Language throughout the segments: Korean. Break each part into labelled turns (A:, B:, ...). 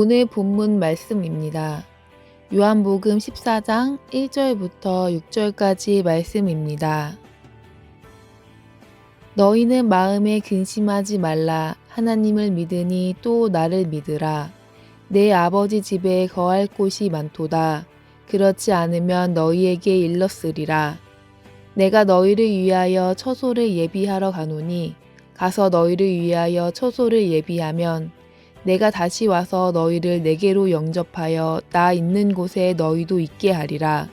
A: 오늘 본문 말씀입니다. 요한복음 14장 1절부터 6절까지 말씀입니다. 너희는 마음에 근심하지 말라. 하나님을 믿으니 또 나를 믿으라. 내 아버지 집에 거할 곳이 많도다. 그렇지 않으면 너희에게 일렀으리라. 내가 너희를 위하여 처소를 예비하러 가노니 가서 너희를 위하여 처소를 예비하면 내가 다시 와서 너희를 내게로 영접하여 나 있는 곳에 너희도 있게 하리라.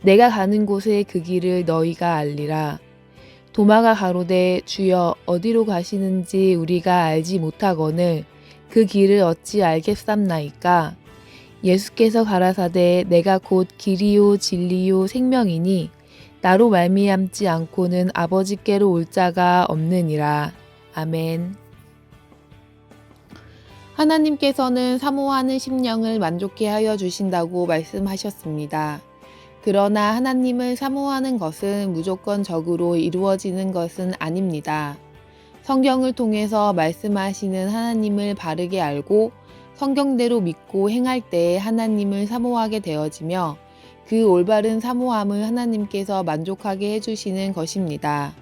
A: 내가 가는 곳에 그 길을 너희가 알리라. 도마가 가로되 주여 어디로 가시는지 우리가 알지 못하거늘 그 길을 어찌 알겠삼나이까. 예수께서 가라사대 내가 곧 길이요 진리요 생명이니 나로 말미암지 않고는 아버지께로 올 자가 없느니라. 아멘. 하나님께서는 사모하는 심령을 만족해 하여 주신다고 말씀하셨습니다. 그러나 하나님을 사모하는 것은 무조건적으로 이루어지는 것은 아닙니다. 성경을 통해서 말씀하시는 하나님을 바르게 알고 성경대로 믿고 행할 때에 하나님을 사모하게 되어지며 그 올바른 사모함을 하나님께서 만족하게 해주시는 것입니다.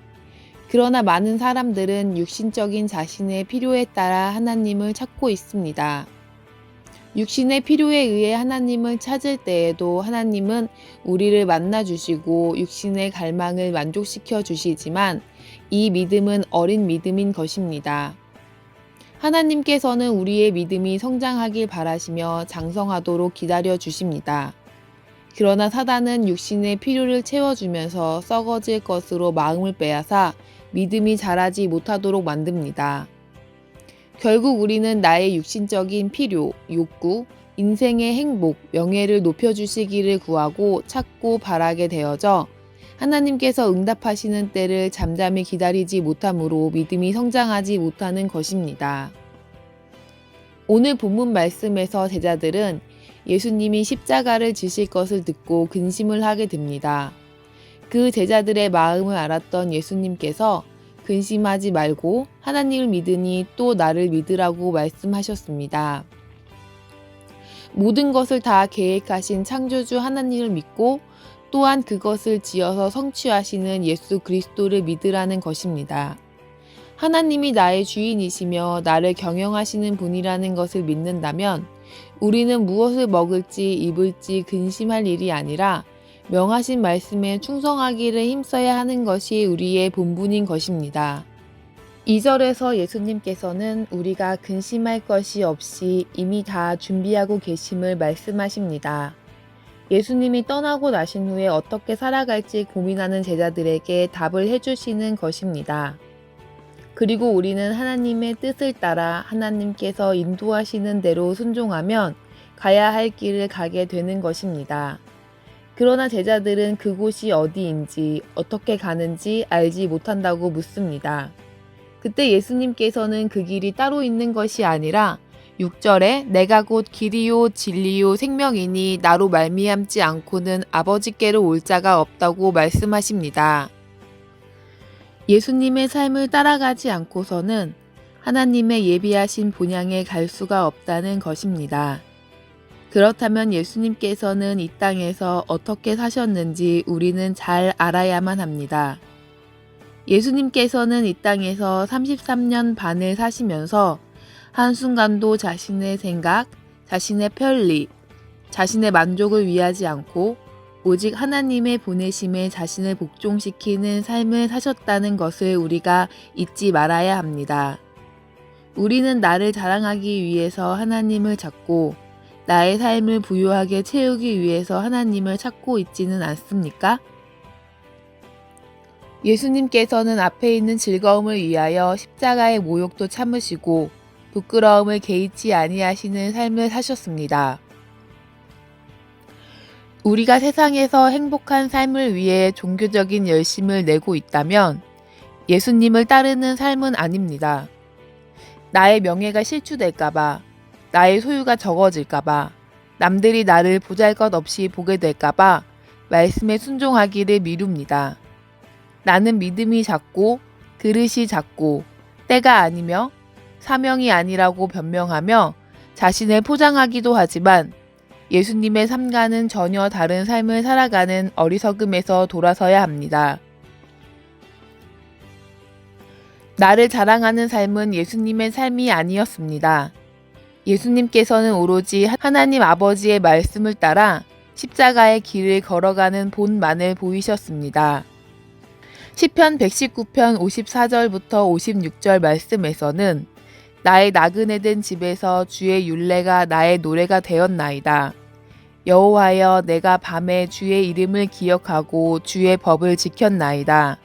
A: 그러나 많은 사람들은 육신적인 자신의 필요에 따라 하나님을 찾고 있습니다. 육신의 필요에 의해 하나님을 찾을 때에도 하나님은 우리를 만나주시고 육신의 갈망을 만족시켜 주시지만 이 믿음은 어린 믿음인 것입니다. 하나님께서는 우리의 믿음이 성장하길 바라시며 장성하도록 기다려 주십니다. 그러나 사단은 육신의 필요를 채워주면서 썩어질 것으로 마음을 빼앗아 믿음이 자라지 못하도록 만듭니다. 결국 우리는 나의 육신적인 필요, 욕구, 인생의 행복, 명예를 높여주시기를 구하고 찾고 바라게 되어져 하나님께서 응답하시는 때를 잠잠히 기다리지 못하므로 믿음이 성장하지 못하는 것입니다. 오늘 본문 말씀에서 제자들은 예수님이 십자가를 지실 것을 듣고 근심을 하게 됩니다. 그 제자들의 마음을 알았던 예수님께서 근심하지 말고 하나님을 믿으니 또 나를 믿으라고 말씀하셨습니다. 모든 것을 다 계획하신 창조주 하나님을 믿고 또한 그것을 지어서 성취하시는 예수 그리스도를 믿으라는 것입니다. 하나님이 나의 주인이시며 나를 경영하시는 분이라는 것을 믿는다면 우리는 무엇을 먹을지 입을지 근심할 일이 아니라 명하신 말씀에 충성하기를 힘써야 하는 것이 우리의 본분인 것입니다. 2절에서 예수님께서는 우리가 근심할 것이 없이 이미 다 준비하고 계심을 말씀하십니다. 예수님이 떠나고 나신 후에 어떻게 살아갈지 고민하는 제자들에게 답을 해주시는 것입니다. 그리고 우리는 하나님의 뜻을 따라 하나님께서 인도하시는 대로 순종하면 가야 할 길을 가게 되는 것입니다. 그러나 제자들은 그곳이 어디인지 어떻게 가는지 알지 못한다고 묻습니다. 그때 예수님께서는 그 길이 따로 있는 것이 아니라 6절에 내가 곧 길이요 진리요 생명이니 나로 말미암지 않고는 아버지께로 올 자가 없다고 말씀하십니다. 예수님의 삶을 따라가지 않고서는 하나님의 예비하신 본향에 갈 수가 없다는 것입니다. 그렇다면 예수님께서는 이 땅에서 어떻게 사셨는지 우리는 잘 알아야만 합니다. 예수님께서는 이 땅에서 33년 반을 사시면서 한순간도 자신의 생각, 자신의 편리, 자신의 만족을 위하지 않고 오직 하나님의 보내심에 자신을 복종시키는 삶을 사셨다는 것을 우리가 잊지 말아야 합니다. 우리는 나를 자랑하기 위해서 하나님을 찾고 나의 삶을 부유하게 채우기 위해서 하나님을 찾고 있지는 않습니까? 예수님께서는 앞에 있는 즐거움을 위하여 십자가의 모욕도 참으시고 부끄러움을 개의치 아니하시는 삶을 사셨습니다. 우리가 세상에서 행복한 삶을 위해 종교적인 열심을 내고 있다면 예수님을 따르는 삶은 아닙니다. 나의 명예가 실추될까봐, 나의 소유가 적어질까봐, 남들이 나를 보잘것없이 보게 될까봐 말씀에 순종하기를 미룹니다. 나는 믿음이 작고 그릇이 작고 때가 아니며 사명이 아니라고 변명하며 자신을 포장하기도 하지만 예수님의 삶과는 전혀 다른 삶을 살아가는 어리석음에서 돌아서야 합니다. 나를 자랑하는 삶은 예수님의 삶이 아니었습니다. 예수님께서는 오로지 하나님 아버지의 말씀을 따라 십자가의 길을 걸어가는 본만을 보이셨습니다. 시편 119편 54절부터 56절 말씀에서는 나의 나그네 된 집에서 주의 율례가 나의 노래가 되었나이다. 여호와여, 내가 밤에 주의 이름을 기억하고 주의 법을 지켰나이다.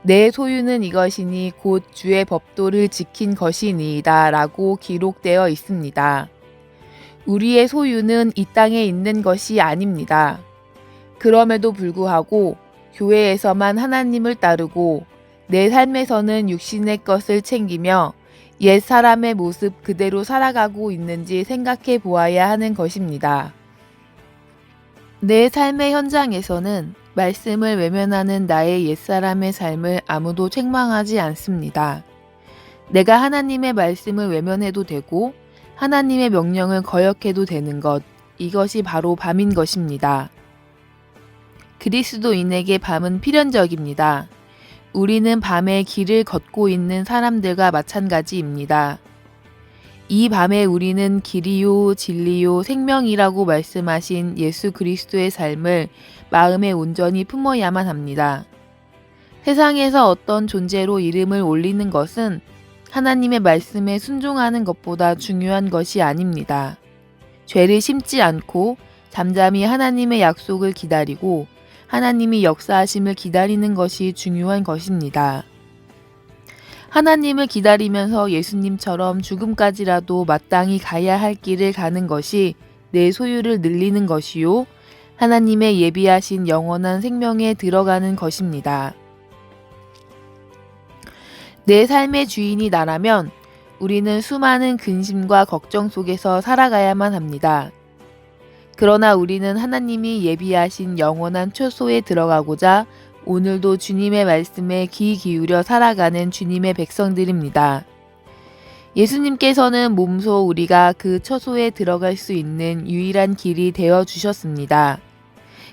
A: 내 소유는 이것이니 곧 주의 법도를 지킨 것이니이다 라고 기록되어 있습니다. 우리의 소유는 이 땅에 있는 것이 아닙니다. 그럼에도 불구하고 교회에서만 하나님을 따르고 내 삶에서는 육신의 것을 챙기며 옛 사람의 모습 그대로 살아가고 있는지 생각해 보아야 하는 것입니다. 내 삶의 현장에서는 말씀을 외면하는 나의 옛사람의 삶을 아무도 책망하지 않습니다. 내가 하나님의 말씀을 외면해도 되고 하나님의 명령을 거역해도 되는 것, 이것이 바로 밤인 것입니다. 그리스도인에게 밤은 필연적입니다. 우리는 밤에 길을 걷고 있는 사람들과 마찬가지입니다. 이 밤에 우리는 길이요 진리요 생명이라고 말씀하신 예수 그리스도의 삶을 마음에 온전히 품어야만 합니다. 세상에서 어떤 존재로 이름을 올리는 것은 하나님의 말씀에 순종하는 것보다 중요한 것이 아닙니다. 죄를 심지 않고 잠잠히 하나님의 약속을 기다리고 하나님이 역사하심을 기다리는 것이 중요한 것입니다. 하나님을 기다리면서 예수님처럼 죽음까지라도 마땅히 가야 할 길을 가는 것이 내 소유를 늘리는 것이요, 하나님의 예비하신 영원한 생명에 들어가는 것입니다. 내 삶의 주인이 나라면 우리는 수많은 근심과 걱정 속에서 살아가야만 합니다. 그러나 우리는 하나님이 예비하신 영원한 초소에 들어가고자 오늘도 주님의 말씀에 귀 기울여 살아가는 주님의 백성들입니다. 예수님께서는 몸소 우리가 그 처소에 들어갈 수 있는 유일한 길이 되어 주셨습니다.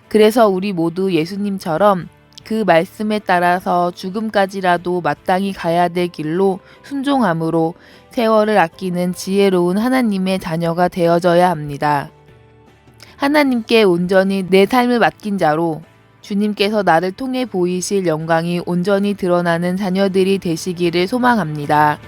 A: 그래서 우리 모두 예수님처럼 그 말씀에 따라서 죽음까지라도 마땅히 가야 될 길로 순종함으로 세월을 아끼는 지혜로운 하나님의 자녀가 되어져야 합니다. 하나님께 온전히 내 삶을 맡긴 자로 주님께서 나를 통해 보이실 영광이 온전히 드러나는 자녀들이 되시기를 소망합니다.